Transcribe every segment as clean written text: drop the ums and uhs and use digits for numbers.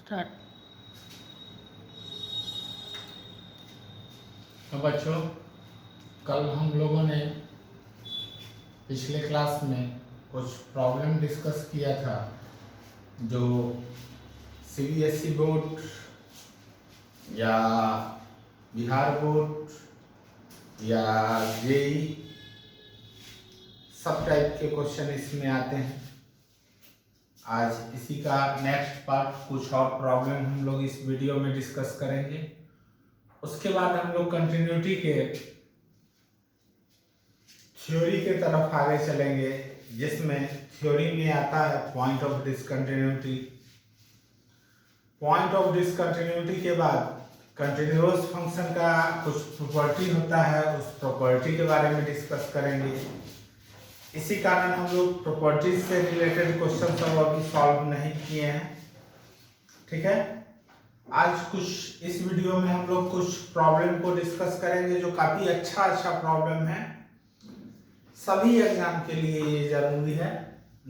Start. तो बच्चों, कल हम लोगों ने पिछले क्लास में कुछ प्रॉब्लम डिस्कस किया था जो सीबीएसई बोर्ड या बिहार बोर्ड या जेई सब टाइप के क्वेश्चन इसमें आते हैं। आज इसी का नेक्स्ट पार्ट, कुछ और प्रॉब्लम हम लोग इस वीडियो में डिस्कस करेंगे। उसके बाद हम लोग कंटिन्यूटी के थ्योरी के तरफ आगे चलेंगे, जिसमें थ्योरी में आता है point of discontinuity. Point of discontinuity के बाद कंटिन्यूअस फंक्शन का कुछ प्रॉपर्टी होता है, उस प्रॉपर्टी के बारे में डिस्कस करेंगे। इसी कारण हम लोग प्रॉपर्टीज से रिलेटेड क्वेश्चन सब अभी सॉल्व नहीं किए हैं, ठीक है। आज कुछ इस वीडियो में हम लोग कुछ प्रॉब्लम को डिस्कस करेंगे जो काफी अच्छा प्रॉब्लम है, सभी एग्जाम के लिए ये जरूरी है।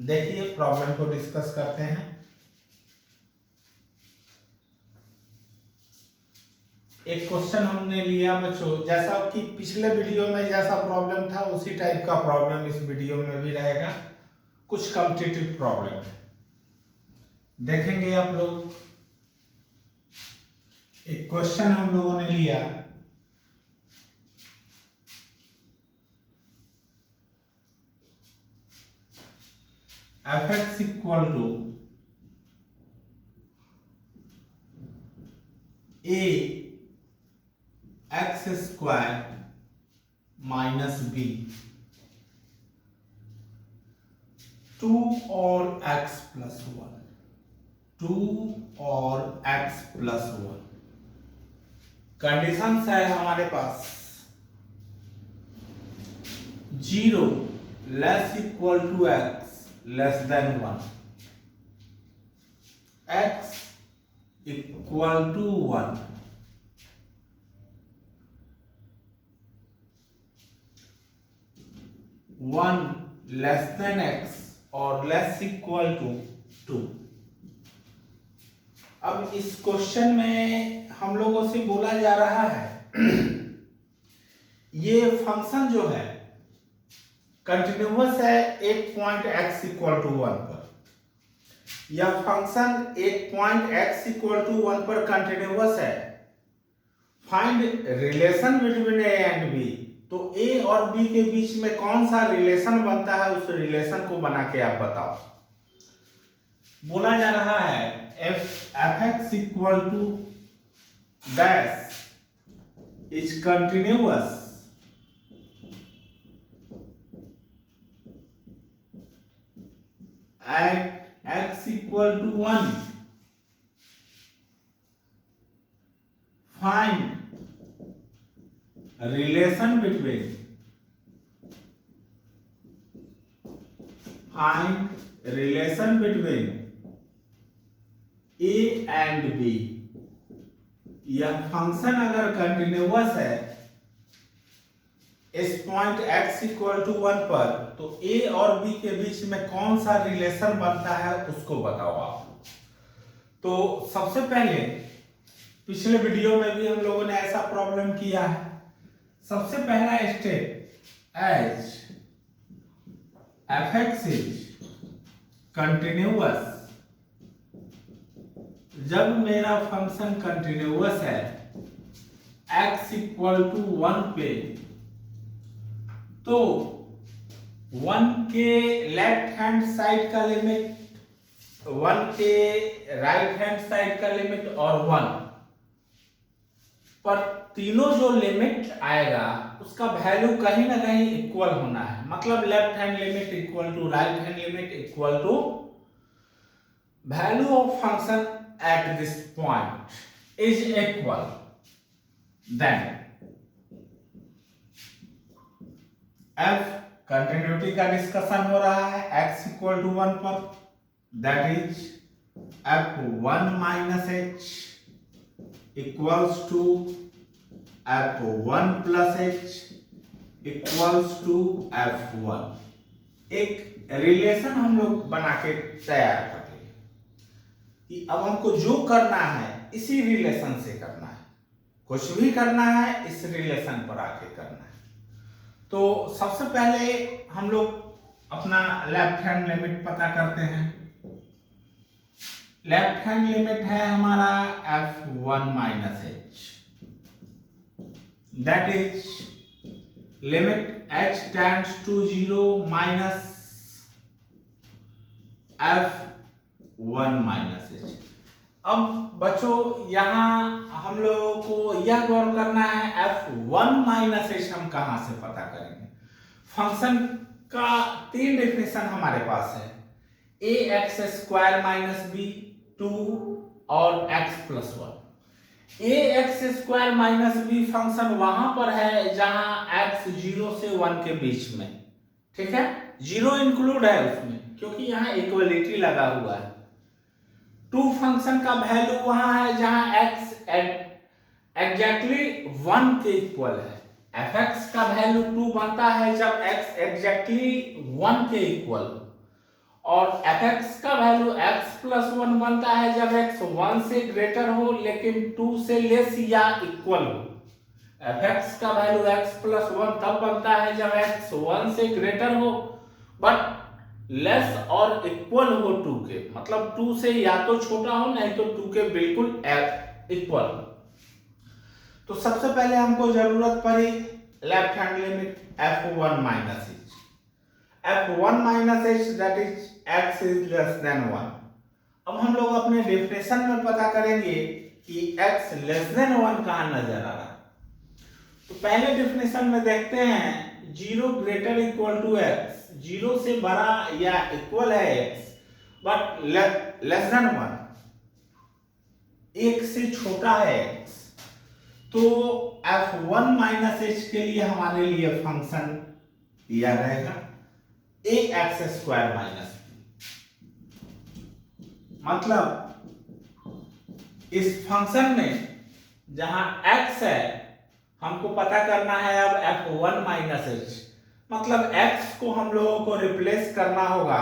देखिए प्रॉब्लम को डिस्कस करते हैं। एक क्वेश्चन हमने लिया बच्चों, जैसा कि पिछले वीडियो में जैसा प्रॉब्लम था उसी टाइप का प्रॉब्लम इस वीडियो में भी रहेगा। कुछ कॉम्पिटिटिव प्रॉब्लम है, देखेंगे आप लोग। एक क्वेश्चन हम लोगों ने लिया, f(x) equal to a x square minus b 2 और x प्लस 1, 2 और x प्लस 1। कंडीशंस है हमारे पास 0 less equal to x less than 1, x equal to 1, 1 less than x और लेस इक्वल टू 2। अब इस क्वेश्चन में हम लोगों से बोला जा रहा है ये फंक्शन जो है कंटिन्यूअस है एक पॉइंट x इक्वल टू 1 पर। यह फंक्शन एक पॉइंट x इक्वल टू 1 पर कंटिन्यूअस है। Find relation between a and b। तो a और b के बीच में कौन सा रिलेशन बनता है, उस रिलेशन को बना के आप बताओ। बोला जा रहा है f(x) equal to dash is continuous at x equal to 1, find relation between a and b। यह फंक्शन अगर कंटिन्यूअस है इस पॉइंट x इक्वल टू 1 पर, तो a और b के बीच में कौन सा रिलेशन बनता है उसको बताओ आप। तो सबसे पहले पिछले वीडियो में भी हम लोगों ने ऐसा प्रॉब्लम किया है। सबसे पहला step, as f(x) is continuous. जब मेरा फंक्शन कंटिन्यूअस है x इक्वल टू 1 पे, तो 1 के लेफ्ट हैंड साइड का लिमिट, 1 के राइट हैंड साइड का लिमिट और 1 पर तीनों जो लिमिट आएगा उसका वैल्यू कहीं ना कहीं इक्वल होना है। मतलब left hand limit equal to right hand limit equal to value of function at this point is equal. Then f continuity का डिस्कशन हो रहा है x इक्वल टू 1 पर, that is f1 minus h equals to f1 plus h equals to f1। एक relation हम लोग बना के तैयार करते हैं। कि अब हमको जो करना है इसी रिलेशन से करना है, कुछ भी करना है इस रिलेशन पर आके करना है। तो सबसे पहले हम लोग अपना लेफ्ट हैंड लिमिट पता करते हैं। लेफ्ट हैंड लिमिट है हमारा f1 minus h, that is limit h tends to 0 minus f1 minus h। अब बच्चों यहाँ हम लोगों को यह गौर करना है f1 माइनस h हम कहाँ से पता करेंगे। फंक्शन का 3 डेफिनेशन हमारे पास है, ax स्क्वायर माइनस b 2 और x plus 1। ax square minus b function वहां पर है जहां x 0 से 1 के बीच में, ठीक है, 0 इंक्लूड है उसमें क्योंकि यहाँ इक्वलिटी लगा हुआ है। 2 फंक्शन का वैल्यू वहां है जहां x एग्जैक्टली 1 के इक्वल है। fx का वैल्यू 2 बनता है जब x एग्जैक्टली 1 के इक्वल, और fx का वैल्यू x प्लस 1 बनता है जब x 1 से ग्रेटर हो लेकिन 2 से लेस या इक्वल हो। fx का वैल्यू x प्लस 1 तब बनता है जब x 1 से ग्रेटर हो बट लेस और इक्वल हो 2 के, मतलब 2 से या तो छोटा हो नहीं तो 2 के बिल्कुल इक्वल। तो सबसे पहले हमको जरूरत पड़ी left hand limit f1 minus h, f1 minus h that is x is less than 1। अब हम लोग अपने डेफिनेशन में पता करेंगे कि x लेस देन 1 कहाँ नजर आ रहा है। तो पहले डेफिनेशन में देखते हैं 0 ग्रेटर इक्वल टू x, 0 से बड़ा या इक्वल है x बट लेस देन 1, 1 से छोटा है x। तो f1 माइनस h के लिए हमारे लिए फंक्शन दिया रहेगा ax स्क्वायर माइनस b। मतलब इस फंक्शन में जहां x है हमको पता करना है अब f1 माइनस h, मतलब x को हम लोगों को रिप्लेस करना होगा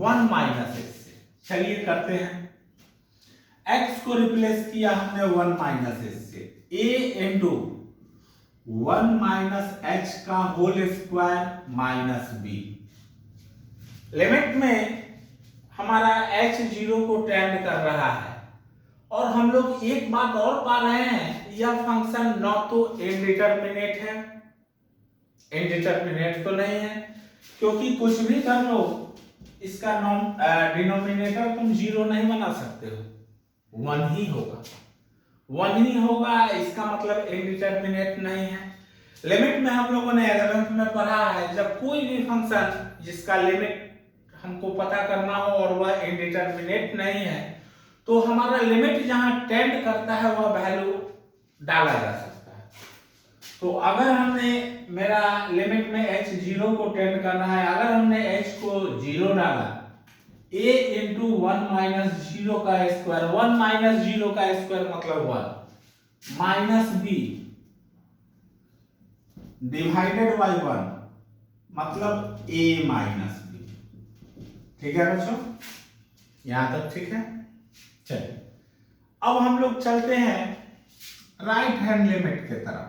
1 माइनस h से। चलिए करते हैं। x को रिप्लेस किया हमने 1 माइनस h से, a इंटू 1 माइनस h का whole square minus b। Limit में हमारा h 0 को टेंड कर रहा है, और हम लोग एक बात और पा रहे हैं, यह फंक्शन न तो इनडिटरमिनेट है, इनडिटरमिनेट तो नहीं है क्योंकि कुछ भी कर लो इसका डिनोमिनेटर तुम 0 नहीं बना सकते हो, 1 ही होगा, 1 ही होगा, इसका मतलब इनडिटरमिनेट नहीं है। लिमिट में हम लोगों ने 11th में पढ़ा है जब कोई भी फंक्शन जिसका लिमिट हमको पता करना हो और वह इनडिटरमिनेट नहीं है तो हमारा लिमिट जहां टेंड करता है वह वैल्यू डाला जा सकता है। तो अगर हमने मेरा लिमिट में h 0 को टेंड करना है, अगर हमने h को 0 डाला, a इंटू 1 माइनस 0 का स्क्वायर, 1 माइनस 0 का स्क्वायर मतलब 1 माइनस b डिवाइडेड बाई 1 मतलब a माइनस b। ठीक है बच्चों, यहां तक ठीक है। चलिए अब हम लोग चलते हैं राइट हैंड लिमिट के तरफ।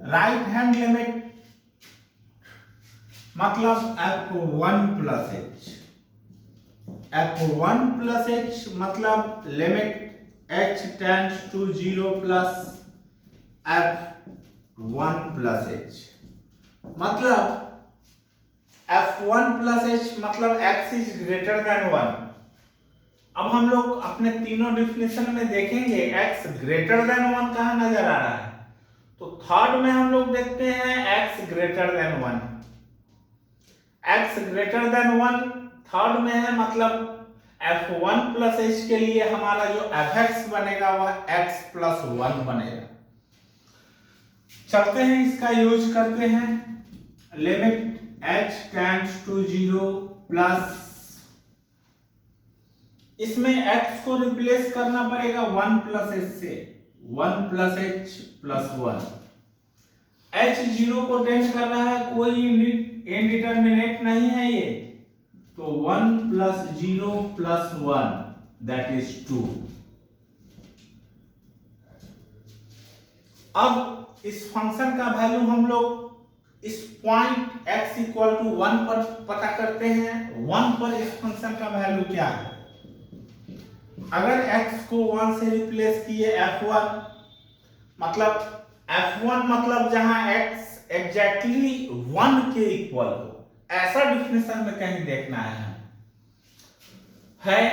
राइट हैंड लिमिट मतलब f1 plus h, f1 plus h मतलब limit h tends to 0 plus f1 plus h, मतलब f1 प्लस h मतलब x इज ग्रेटर देन 1। अब हम लोग अपने तीनों डिफिनेशन में देखेंगे x ग्रेटर देन 1 कहाँ नजर आ रहा है। तो थर्ड में हम लोग देखते हैं x greater than 1, x greater than 1 third में है, मतलब f1 प्लस h के लिए हमारा जो fx बनेगा वह x प्लस 1 बनेगा। चलते हैं इसका यूज करते हैं। Limit h tends to 0 plus, इसमें x को रिप्लेस करना पड़ेगा 1 प्लस h से, 1 प्लस h प्लस 1। h 0 को टेंड कर रहा है, कोई इनडिटरमिनेट नहीं है ये, तो 1 प्लस 0 प्लस 1 दैट इज 2। अब इस फंक्शन का वैल्यू हम लोग इस पॉइंट x इक्वल टू 1 पर पता करते हैं। 1 पर इस फंक्शन का वैल्यू क्या है? अगर x को 1 से रिप्लेस किए f1 मतलब जहां x एग्जैक्टली 1 के इक्वल हो, ऐसा डिफिनेशन में कहीं देखना है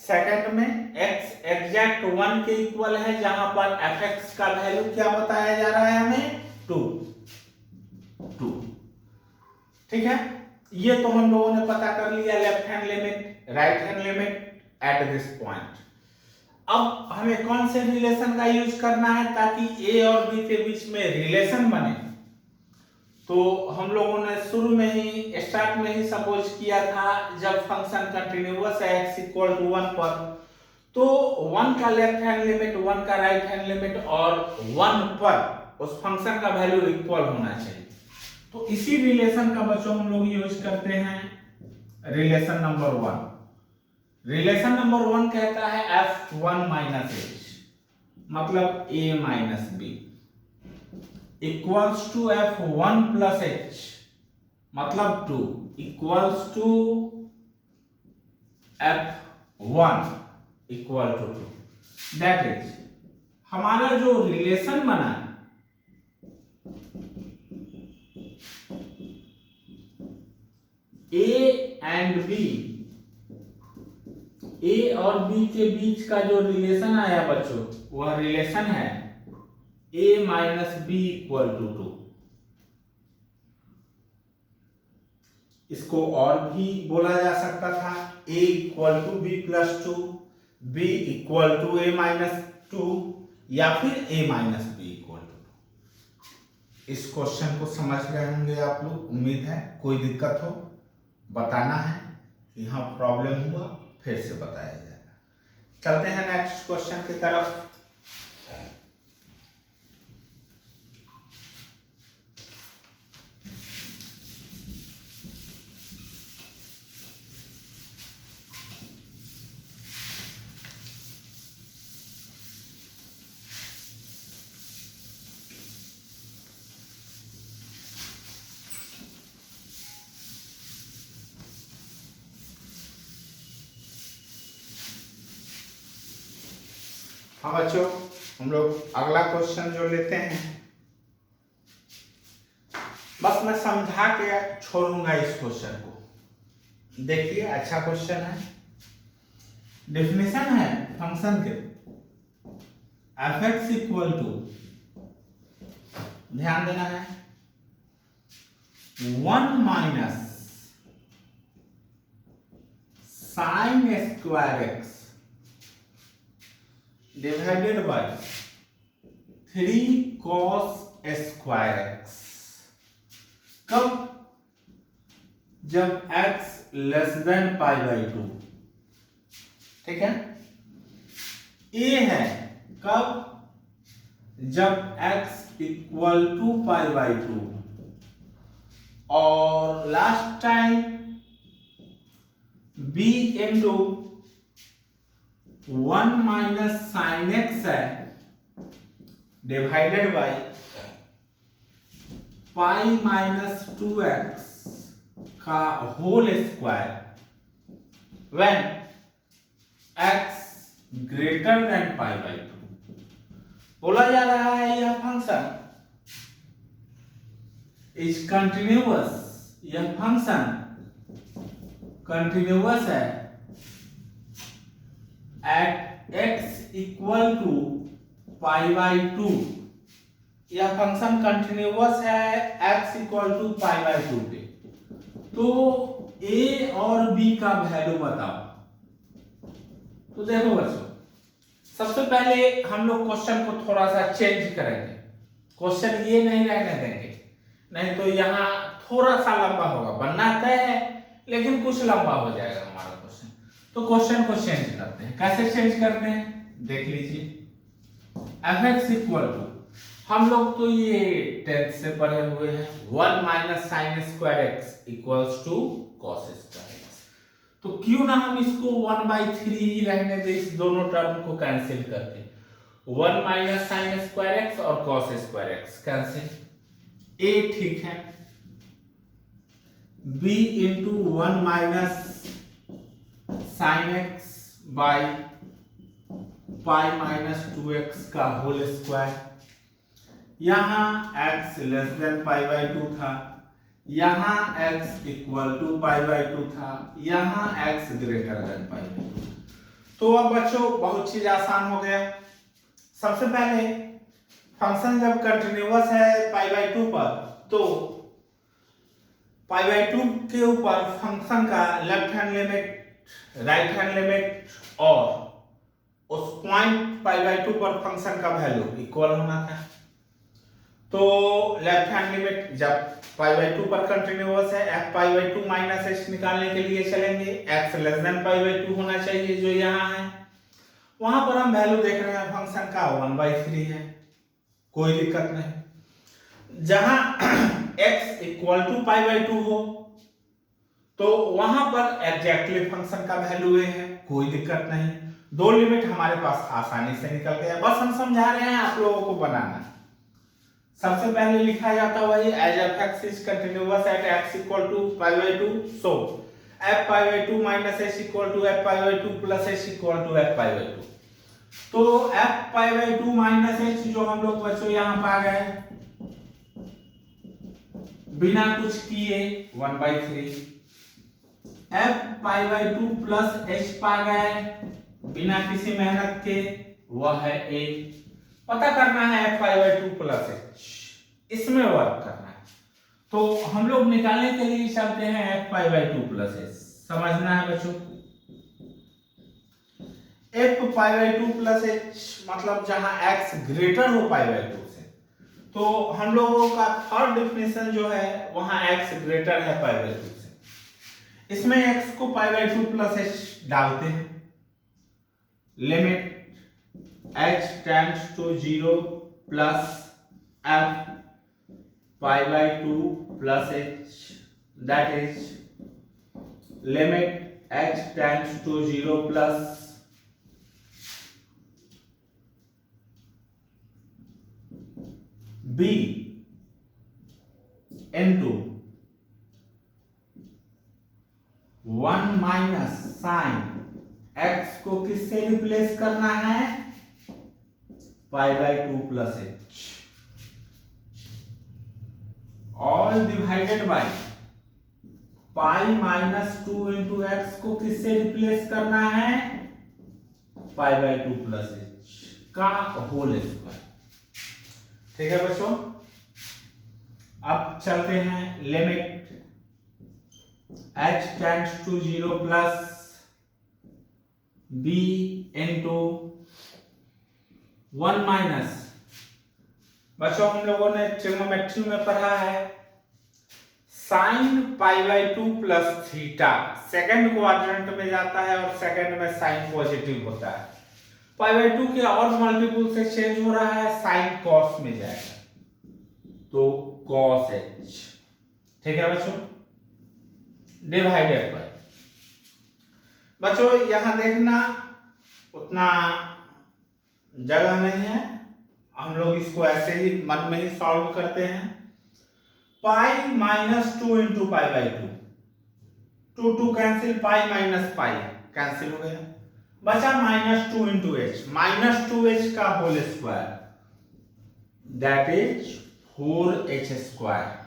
सेकंड में x एग्जैक्ट 1 के इक्वल है, जहां पर fx का वैल्यू क्या बताया जा रहा है हमें? 2। ठीक है, ये तो हम लोगों ने पता कर लिया left hand limit, right hand limit at this point. अब हमें कौन से रिलेशन का यूज करना है ताकि a और b के बीच में रिलेशन बने? तो हम लोगों ने शुरू में ही स्टार्ट में ही सपोज किया था, जब फंक्शन कंटिन्यूअस है x इक्वल टू 1 पर, तो 1 का लेफ्ट हैंड लिमिट, 1 का राइट हैंड लिमिट और 1 पर उस फंक्शन का वैल्यू इक्वल होना चाहिए। तो इसी रिलेशन का बच्चों हम लोग यूज करते हैं रिलेशन नंबर 1। रिलेशन नंबर 1 कहता है f1 माइनस h मतलब a minus b equals to f1 plus h मतलब 2 equals to f1 equal to 2। That is हमारा जो रिलेशन बना A एंड B, A और B के बीच का जो रिलेशन आया बच्चों, वह रिलेशन है A minus B equal to 2। इसको और भी बोला जा सकता था A equal to B plus 2, B equal to A minus 2 या फिर A minus B equal to 2। इस क्वेश्चन को समझ गए होंगे आप लोग, उम्मीद है। कोई दिक्कत हो बताना है, यहाँ प्रॉब्लम हुआ फिर से बताया जाएगा। चलते हैं नेक्स्ट क्वेश्चन की तरफ। हाँ बच्चों, हम लोग अगला क्वेश्चन जो लेते हैं, बस मैं समझा के छोड़ूंगा इस क्वेश्चन को। देखिए, अच्छा क्वेश्चन है। डेफिनेशन है फंक्शन के f(x) इक्वल टू, ध्यान देना है, 1 minus sine square x divided by 3 cos square x। कब? जब x less than pi by 2। ठीक है, a है कब? जब x equal to pi by 2 और last time b into 1 minus sine x है divided by pi minus 2x का whole square when x greater than pi by 2। बोला जा रहा है यह फंक्शन इज कंटिन्यूअस, यह फंक्शन कंटिन्यूअस है at x equal to pi by 2। यह फंक्शन कंटिन्यूअस है x equal to pi by 2 पे। तो a और b का वैल्यू बताओ। तो देखो बच्चों, सबसे पहले हम लोग क्वेश्चन को थोड़ा सा चेंज करेंगे। क्वेश्चन ये नहीं रहने देंगे, नहीं तो यहाँ थोड़ा सा लंबा होगा। बनना तय है लेकिन कुछ लंबा हो जाएगा हमारा क्वेश्चन। तो क्वेश्चन को चेंज करते हैं। कैसे चेंज करते हैं देख लीजिए। f(x) इक्वल टू, हम लोग तो ये 10th से पढ़े हुए हैं, 1 minus sine square x equals to cos square x। तो क्यों ना हम इसको 1/3 ही रहने दें, इस दोनों टर्म को कैंसिल करके। 1 माइनस साइन स्क्वायर एक्स और cos square x cancel, a ठीक है। b into 1 minus sine x by pi minus 2x का होल स्क्वायर। यहां x less than pi by 2 था, यहां x equal to pi by 2 था, यहां x greater than pi by 2। तो अब बच्चों बहुत चीज आसान हो गया। सबसे पहले फंक्शन जब कंटिन्यूअस है पाई बाई 2 पर, तो पाई बाई 2 के ऊपर फंक्शन का left hand limit, right hand limit और उस पॉइंट पाई बाई 2 पर फंक्शन का वैल्यू इक्वल होना था। तो लेफ्ट हैंड लिमिट जब पाई बाई 2 पर कंटिन्यूअस है, f pi by 2 minus h निकालने के लिए चलेंगे, x less than pi by 2 होना चाहिए जो यहाँ है। वहां पर हम वैल्यू देख रहे हैं फंक्शन का 1/3 है, कोई दिक्कत नहीं। जहां x equal to pi by 2 हो तो वहां पर एग्जैक्टली फंक्शन का वैल्यू है, कोई दिक्कत नहीं। दो लिमिट हमारे पास आसानी से निकल गया, बस हम समझा रहे हैं आप लोगों को बनाना। सबसे पहले लिखा जाता वही as f x is continuous at x equal to pi by 2, so f pi by 2 minus h equal to f pi by 2 plus h equal to f pi by 2। तो f pi by 2 minus h जो हम लोग बच्चों यहां पा गए बिना कुछ किए 1/3, f pi by 2 plus h पा गए बिना किसी मेहनत के, वह है a। पता करना है f pi by 2 plus h, इसमें वर्क करना है। तो हम लोग निकालने के लिए चलते हैं f pi by 2 plus h। समझना है बच्चों, f pi by 2 plus h मतलब जहां x ग्रेटर हो पाई बाई 2 से, तो हम लोगों का थर्ड डेफिनेशन जो है वहां x ग्रेटर है पाई बाई 2 से। इसमें x को पाई बाई 2 प्लस h डालते हैं, limit h tends to 0 plus f pi by 2 plus h, that is limit h tends to 0 plus b into 1 minus sine x को किससे रिप्लेस करना है, pi by 2 plus h, all divided by pi minus 2 into x को किससे replace करना है, pi by 2 plus h का whole square. ठीक है बच्चों, अब चलते हैं limit h tends to 0 plus b into 1 minus, बच्चों हम लोगों ने ट्रिग्नोमेट्री में पढ़ा है sine pi by 2 plus theta second quadrant में जाता है और सेकंड में साइन पॉजिटिव होता है। पाई बाई 2 के और मल्टीपल से चेंज हो रहा है, साइन कॉस में जाएगा, तो कॉस h। ठीक है बच्चों, डिवाइडेड बाय, बच्चों यहां देखना उतना जगह नहीं है, हम लोग इसको ऐसे ही मन में ही सॉल्व करते हैं। पाई minus 2 into pi by 2, 2 cancel, pi minus pi cancel हो गया, बचा minus 2 into H, minus 2h का whole square, that is 4h square.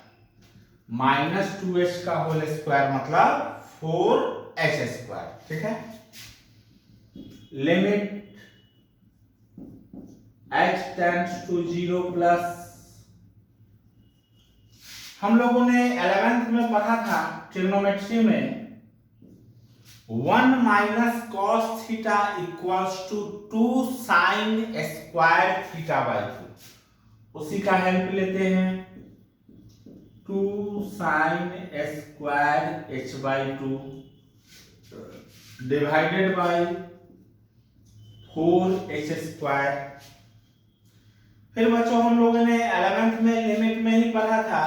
Minus 2h का होल स्क्वायर मतलब 4h स्क्वायर। ठीक है, limit h tends to 0 plus, हम लोगों ने 11th में पढ़ा था ट्रिग्नोमेट्री में 1 minus cos theta equals to 2 sine square theta by 2, उसी का हेल्प लेते हैं, 2 sine square h by 2 divided by 4h square. फिर बच्चों हम लोगों ने 11th में लिमिट में ही पढ़ा था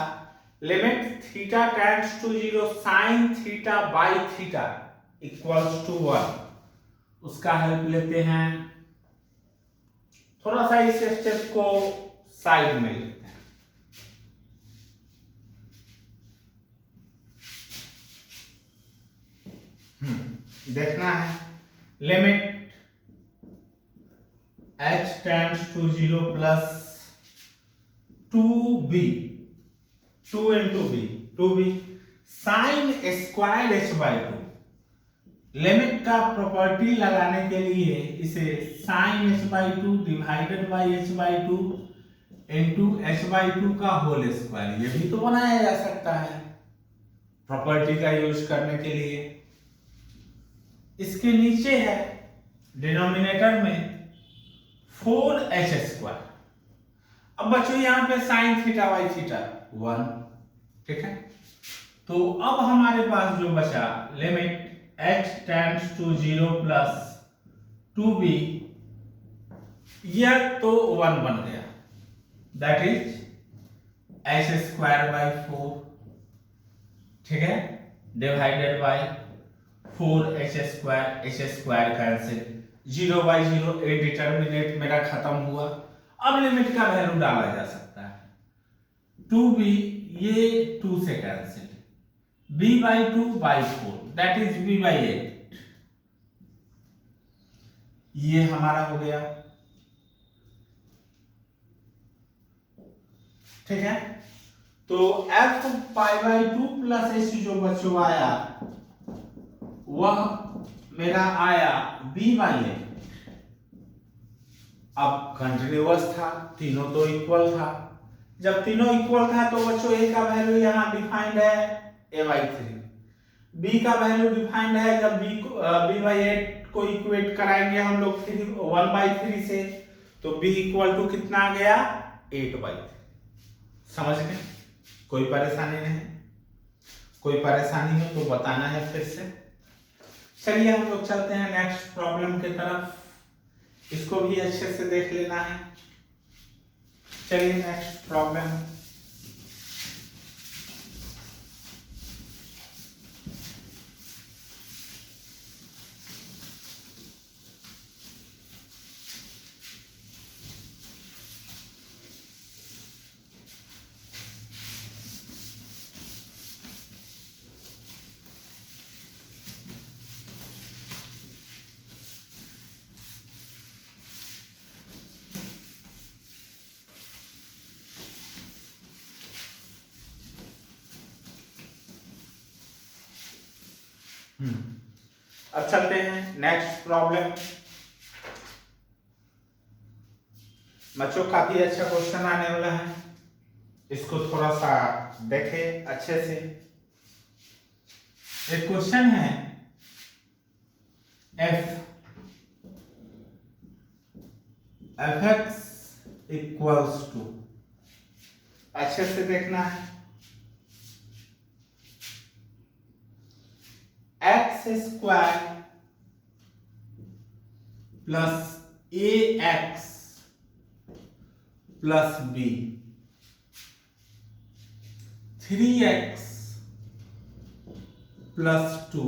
limit theta tends to 0 sine theta by theta equals to 1, उसका हेल्प लेते हैं। थोड़ा सा इस स्टेप को साइड में लेते हैं। देखना है limit h tends to 0 plus 2b 2 into b 2b sine square h by 2। Limit का प्रॉपर्टी लगाने के लिए इसे sine h by 2 divided by h by 2 into h by 2 का होल स्क्वायर, ये भी तो बनाया जा सकता है प्रॉपर्टी का यूज करने के लिए। इसके नीचे है डिनोमिनेटर में 4h स्क्वायर। अब बच्चों यहाँ पे साइन थीटा बाई थीटा 1, ठीक है। तो अब हमारे पास जो बचा limit h tends to 0 plus 2b, यह तो 1 बन गया, that is h square by 4, ठीक है, divided by 4h square cancel, 0 by 0 determinant मेरा खत्म हुआ। अब लिमिट का वैल्यू डाला जा सकता है 2b, ये 2 से cancel, b by 2 by 4 that is b by 8, ये हमारा हो गया, ठीक है। तो f pi by 2 plus h जो बच्चों आया वह मेरा आया b बाई 8। अब कंटिन्यूअस था, तीनों तो इक्वल था, जब तीनों इक्वल था तो बच्चों a का वैल्यू यहाँ डिफाइंड है a बाई 3, b का वैल्यू डिफाइंड है, जब b बाई 8 को इक्वेट कराएंगे हम लोग 1 बाई 3 से, तो b इक्वल टू कितना आ गया 8 बाई 3। समझ गए? कोई परेशानी नहीं? कोई परेशानी हो तो बताना है फिर से। चलिए हम लोग चलते हैं नेक्स्ट प्रॉब्लम की तरफ, इसको भी अच्छे से देख लेना है। चलिए नेक्स्ट प्रॉब्लम, अब चलते हैं नेक्स्ट प्रॉब्लम। बच्चों काफी अच्छा क्वेश्चन आने वाला है, इसको थोड़ा सा देखें अच्छे से। एक क्वेश्चन है fx इक्वल्स टू, अच्छे से देखना है, x square plus ax plus b, 3x plus 2,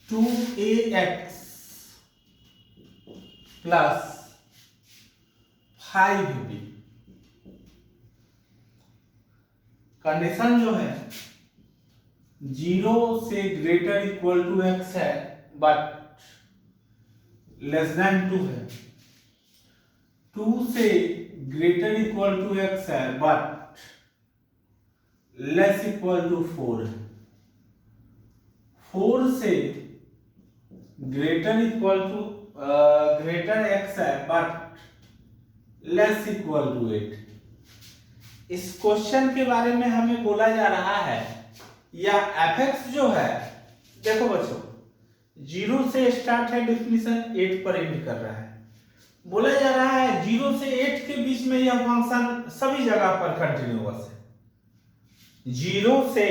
2ax plus 5b। Condition जो है 0 से ग्रेटर इक्वल टू x है बट लेस देन 2 है, 2 से ग्रेटर इक्वल टू x है बट लेस इक्वल टू 4 है, 4 से greater equal to greater x है बट लेस इक्वल टू 8। इस क्वेश्चन के बारे में हमें बोला जा रहा है, या fx जो है, देखो बच्चों 0 से स्टार्ट है डिफिनीशन, 8 पर एंड कर रहा है। बोला जा रहा है 0 से 8 के बीच में यह फंक्शन सभी जगह पर कंटिन्यूअस है। 0 से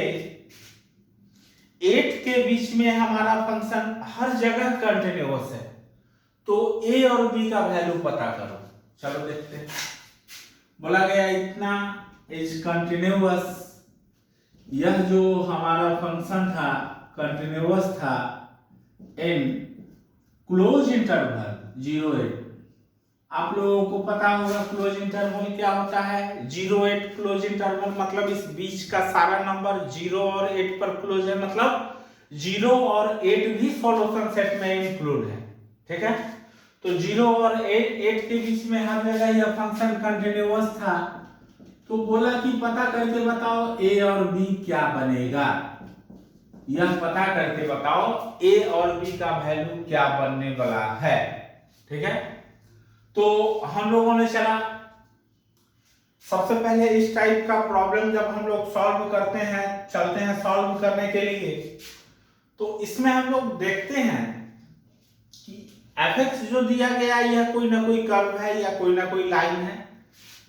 8 के बीच में हमारा फंक्शन हर जगह कंटिन्यूअस है, तो a और b का वैल्यू पता करो। चलो देखते हैं। बोला गया इतना इज कंटिन्यूअस यह जो हमारा फंक्शन था कंटिन्यूअस था इन क्लोज इंटरवल 0 8। आप लोगों को पता होगा क्लोज इंटरवल क्या होता है। 0 8 क्लोज इंटरवल मतलब इस बीच का सारा नंबर 0 और 8 पर क्लोज है, मतलब 0 और 8 भी सॉल्यूशन सेट में इंक्लूड है। ठीक है, तो 0 और 8 के बीच में हर जगह यह फंक्शन कंटिन्यूअस था। तो बोला कि पता करके बताओ a और b क्या बनेगा। यह पता करके बताओ a और b का वैल्यू क्या बनने वाला है। ठीक है, तो हम लोगों ने चला सबसे पहले इस टाइप का प्रॉब्लम जब हम लोग सॉल्व करते हैं, चलते हैं सॉल्व करने के लिए, तो इसमें हम लोग देखते हैं कि fx जो दिया गया यह कोई ना कोई कर्व है या कोई ना कोई लाइन है।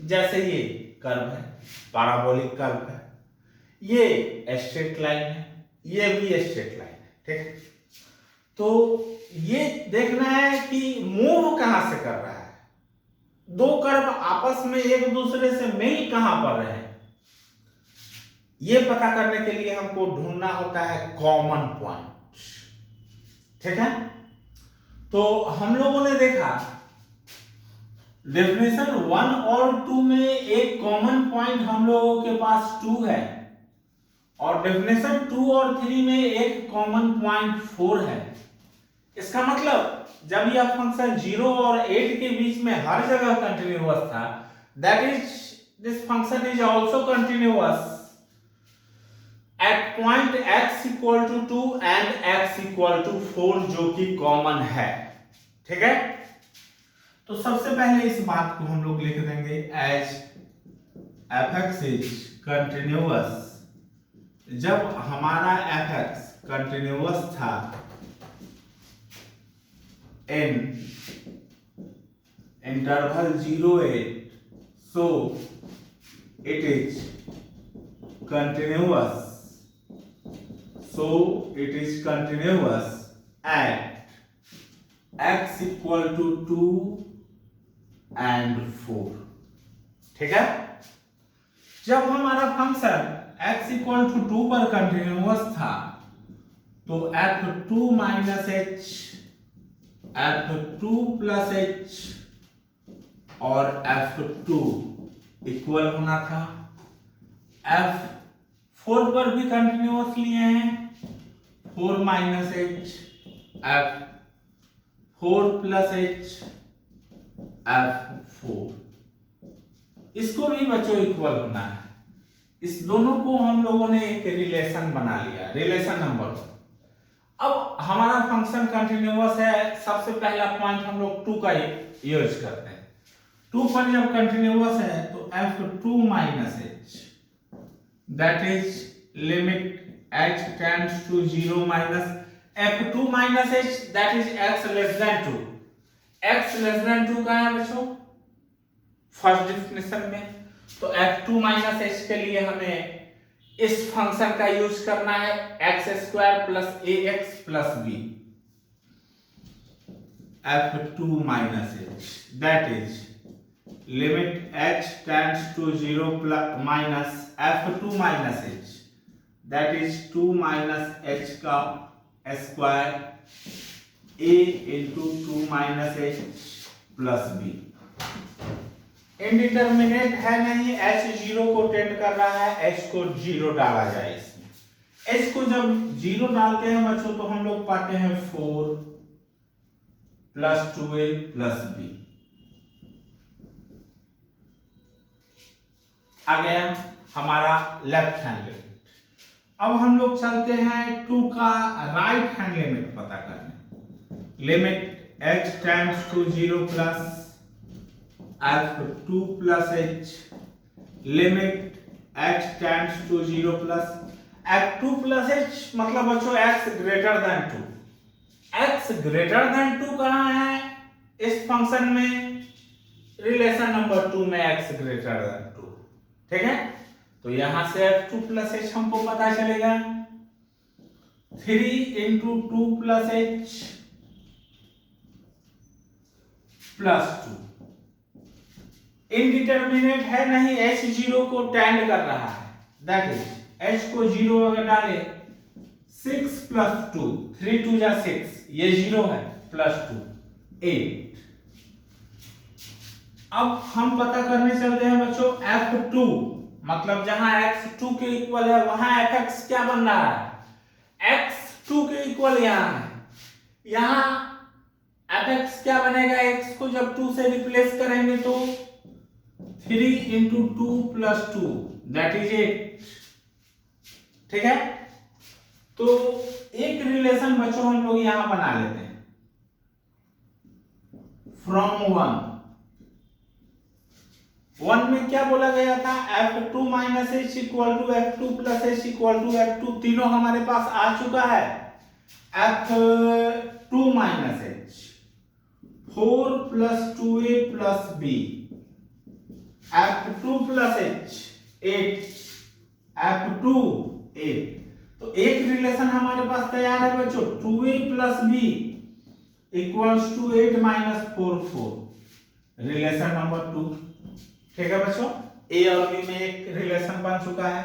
जैसे ये कर्व है, पैराबोलिक कर्व है, ये स्ट्रेट लाइन है, ये भी स्ट्रेट लाइन है। ठीक, तो ये देखना है कि मूव कहां से कर रहा है, दो कर्व आपस में एक दूसरे से मिल कहां पर रहे हैं, ये पता करने के लिए हमको ढूंढना होता है कॉमन पॉइंट। ठीक है, तो हम लोगों ने देखा डेफिनेशन 1 और 2 में एक कॉमन पॉइंट हम लोगों के पास 2 है, और डेफिनेशन 2 और 3 में एक कॉमन पॉइंट 4 है। इसका मतलब जब यह फंक्शन 0 और 8 के बीच में हर जगह कंटिन्यूअस था, that is this function is also continuous at point x equal to 2 and x equal to 4 जो कि कॉमन है। ठीक है, तो सबसे पहले इस बात को हम लोग लिख देंगे एज fx इज कंटिन्यूअस। जब हमारा fx कंटिन्यूअस था इन interval 0 8, so it is continuous, so it is continuous at x equal to 2 and 4। ठीक है, जब हमारा फंक्शन x इक्वल टू 2 पर कंटिन्यूअस था तो f2 minus h, f2 plus h और f2 इक्वल होना था। f4 पर भी कंटिन्यूअस लिए हैं, 4 minus h, f4 plus h, f4, इसको भी बच्चों इक्वल होना है। इस दोनों को हम लोगों ने एक रिलेशन बना लिया, रिलेशन नंबर। अब हमारा फंक्शन कंटिन्यूअस है, सबसे पहला पॉइंट हम लोग 2 का यूज करते हैं। 2 पर जब कंटिन्यूअस है तो f2 minus h, that is limit h tends to 0 minus f2 minus h, that is x less than 2। x less than 2 कहां है बच्चों, फर्स्ट डेफिनेशन में। तो f2 माइनस h के लिए हमें इस फंक्शन का यूज करना है x square plus ax plus b, f2 minus h, that is limit h tends to 0 minus f2 minus h, that is 2 minus h का square a into 2 minus h plus b। Indeterminate है नहीं, h 0 को tend कर रहा है, h को 0 डाला जाए इसमें। h को जब 0 डालते हैं बच्चों तो हम लोग पाते हैं 4 प्लस 2a प्लस b। आ गया हमारा लेफ्ट हैंड लिमिट। अब हम लोग चलते हैं 2 का राइट हैंड लिमिट पता करने। Limit h tends to 0 plus f2 plus h, limit h tends to 0 plus f2 plus h, मतलब बच्चों x greater than 2। x greater than 2 कहां है इस फंक्शन में, रिलेशन नंबर 2 में x ग्रेटर देन 2। ठीक है, तो यहां से f2 प्लस h हमको पता चलेगा 3 into 2 plus h plus 2। Indeterminate है नहीं, h 0 को टेंड कर रहा है, दैट इज h को 0 अगर डाले 6 प्लस 2, 3 2 जा 6, ये 0 है, प्लस 2 8। अब हम पता करने चलते हैं बच्चों f2, मतलब जहां x2 के इक्वल है वहां fx क्या बन रहा है, x2 के इक्वल यहां है, यहां fx क्या बनेगा, x को जब 2 से रिप्लेस करेंगे तो 3 इंटू 2 प्लस 2 दैट इज 8। ठीक है, तो एक रिलेशन बच्चों हम लोग यहां बना लेते हैं फ्रॉम 1 में क्या बोला गया था, f2 minus h equal to f2 plus h equal to f2, तीनों हमारे पास आ चुका है। f2 minus h 4 plus 2a plus b, f2 plus h 8, f2 8। तो एक रिलेशन हमारे पास तैयार है बच्चों, 2a plus b equals to 8 minus 4, relation number 2। ठीक है बच्चों, ए और बी में एक रिलेशन बन चुका है।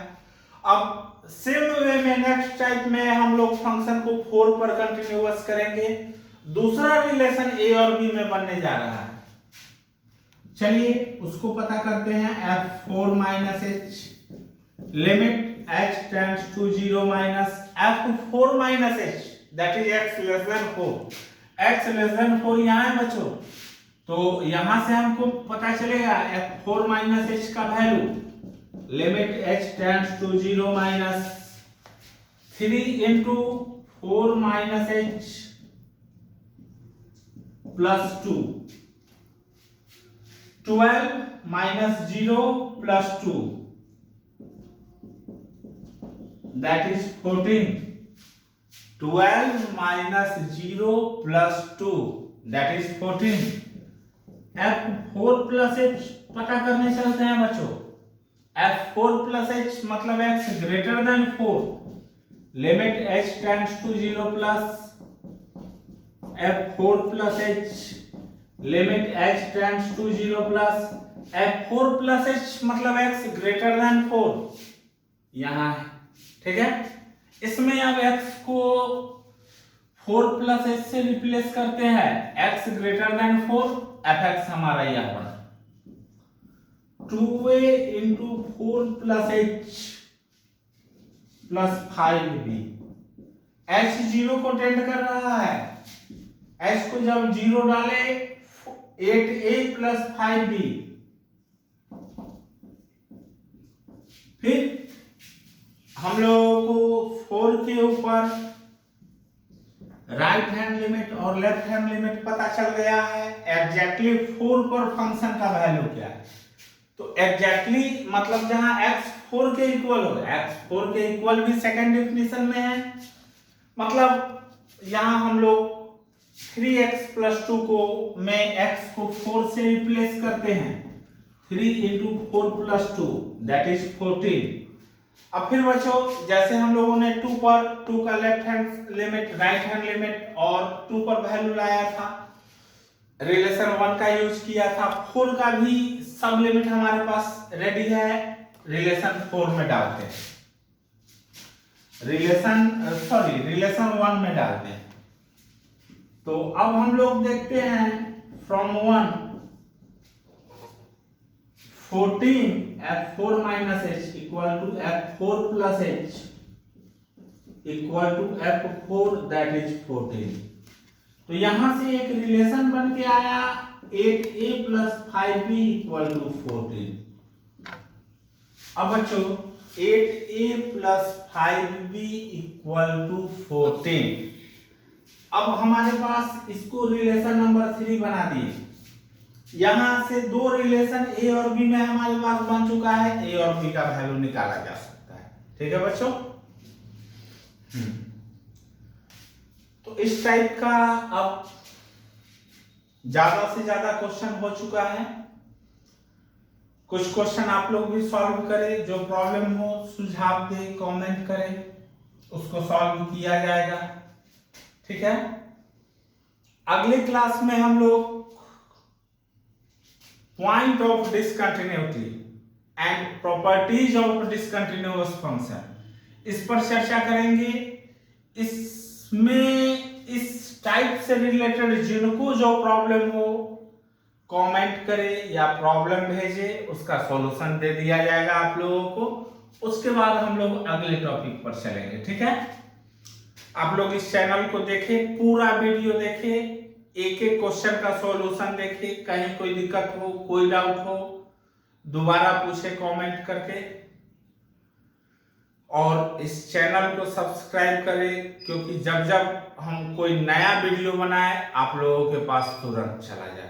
अब सेम वे में नेक्स्ट टाइप में हम लोग फंक्शन को 4 पर कंटिन्यूअस करेंगे, दूसरा रिलेशन ए और बी में बनने जा रहा है। चलिए उसको पता करते हैं, f4 minus h limit h tends to 0 minus f4 minus h that is x less than 4, x less than 4 यहाँ है बच्चों, तो यहां से हमको पता चलेगा f4 माइनस h का value limit h tends to 0 minus 3 into 4 minus h plus 2, 12 minus 0 plus 2 that is 14, 12 minus 0 plus 2 that is 14। f4 plus h पता करने चलते हैं बच्चों, f4 प्लस h मतलब x greater than 4, limit h tends to 0 plus f4 plus h limit h tends to 0 plus f4 plus h मतलब x greater than 4 यहां है। ठीक है, इसमें अब x को 4 प्लस h से रिप्लेस करते हैं, x ग्रेटर देन 4, fx हमारा यहां पर 2a into 4 plus h plus 5b, h 0 को टेंड कर रहा है, h को जब 0 डाले 8a प्लस 5b, फिर हम लोगों को 4 के ऊपर राइट हैंड लिमिट और लेफ्ट हैंड लिमिट पता चल गया है, एग्जैक्टली 4 पर फंक्शन का वैल्यू क्या है, तो एग्जैक्टली मतलब जहां x 4 के इक्वल हो, x 4 के इक्वल भी सेकंड डेफिनेशन में है, मतलब यहां हम लोग 3x प्लस 2 को में x को 4 से रिप्लेस करते हैं, 3 इंटू 4 प्लस 2 दैट इज 14। अब फिर बच्चों जैसे हम लोगों ने 2 पर 2 का left hand limit right hand limit और 2 पर वैल्यू लाया था, रिलेशन 1 का यूज किया था, 4 का भी सब लिमिट हमारे पास रेडी है, रिलेशन 4 में डालते हैं, रिलेशन 1 में डालते हैं। तो अब हम लोग देखते हैं from 1 14 f4 minus h equal to f4 plus h equal to f4 that is 14। तो यहां से एक रिलेशन बन के आया 8a plus 5b equal to 14। अब बच्चों 8a plus 5b equal to 14, अब हमारे पास इसको रिलेशन नंबर 3 बना दिए, यहां से दो रिलेशन ए और बी में हमारे पास बन चुका है, ए और बी का वैल्यू निकाला जा सकता है। ठीक है बच्चों, तो इस टाइप का अब ज्यादा से ज्यादा क्वेश्चन हो चुका है, कुछ क्वेश्चन आप लोग भी सॉल्व करें, जो प्रॉब्लम हो सुझाव दे, कमेंट करें, उसको सॉल्व किया जाएगा। ठीक है, अगले क्लास में हम लोग point of discontinuity and properties of discontinuous function इस पर चर्चा करेंगे। इसमें इस टाइप से रिलेटेड जिनको जो प्रॉब्लम हो कमेंट करे या प्रॉब्लम भेजे, उसका सॉल्यूशन दे दिया जाएगा आप लोगों को। उसके बाद हम लोग अगले टॉपिक पर चलेंगे, ठीक है। आप लोग इस चैनल को देखें, पूरा वीडियो देखें, एक एक क्वेश्चन का सॉल्यूशन देखें, कहीं कोई दिक्कत हो, कोई डाउट हो दोबारा पूछे कमेंट करके, और इस चैनल को सब्सक्राइब करें, क्योंकि जब जब हम कोई नया वीडियो बनाए आप लोगों के पास तुरंत चला जाए।